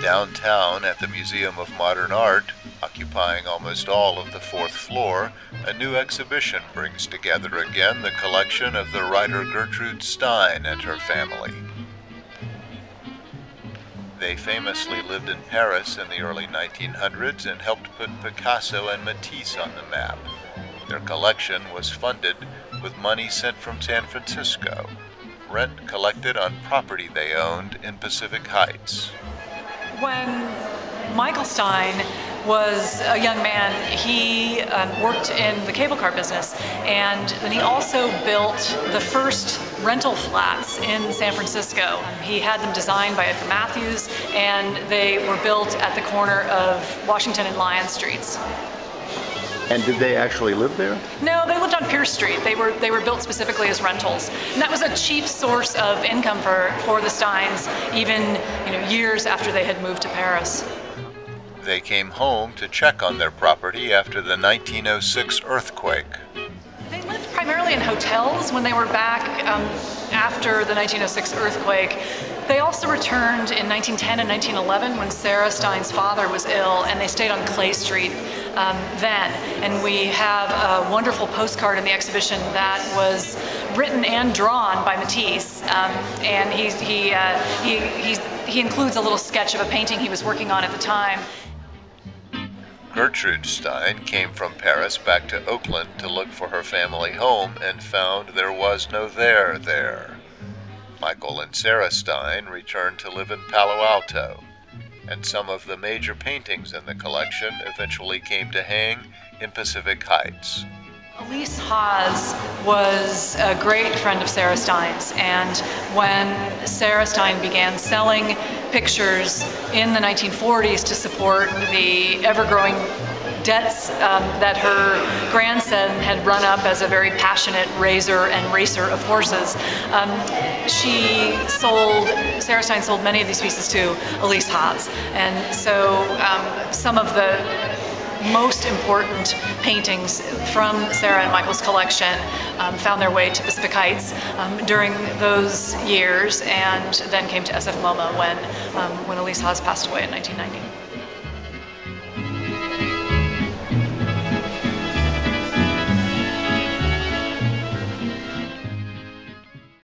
Downtown at the Museum of Modern Art, occupying almost all of the fourth floor, a new exhibition brings together again the collection of the writer Gertrude Stein and her family. They famously lived in Paris in the early 1900s and helped put Picasso and Matisse on the map. Their collection was funded with money sent from San Francisco, rent collected on property they owned in Pacific Heights. When Michael Stein was a young man, he worked in the cable car business, and then he also built the first rental flats in San Francisco. He had them designed by Edgar Matthews, and they were built at the corner of Washington and Lyon Streets. And did they actually live there? No, they lived on Pierce Street. They were built specifically as rentals, and that was a chief source of income for the Steins, even years after they had moved to Paris. They came home to check on their property after the 1906 earthquake. They lived primarily in hotels when they were back after the 1906 earthquake. They also returned in 1910 and 1911 when Sarah Stein's father was ill, and they stayed on Clay Street then. And we have a wonderful postcard in the exhibition that was written and drawn by Matisse, and he includes a little sketch of a painting he was working on at the time. Gertrude Stein came from Paris back to Oakland to look for her family home and found there was no there. Michael and Sarah Stein returned to live in Palo Alto, and some of the major paintings in the collection eventually came to hang in Pacific Heights. Elise Haas was a great friend of Sarah Stein's, and when Sarah Stein began selling pictures in the 1940s to support the ever-growing debts that her grandson had run up as a very passionate raiser and racer of horses, Sarah Stein sold many of these pieces to Elise Haas. And so some of the most important paintings from Sarah and Michael's collection found their way to Pacific Heights during those years, and then came to SF MoMA when Elise Haas passed away in 1990.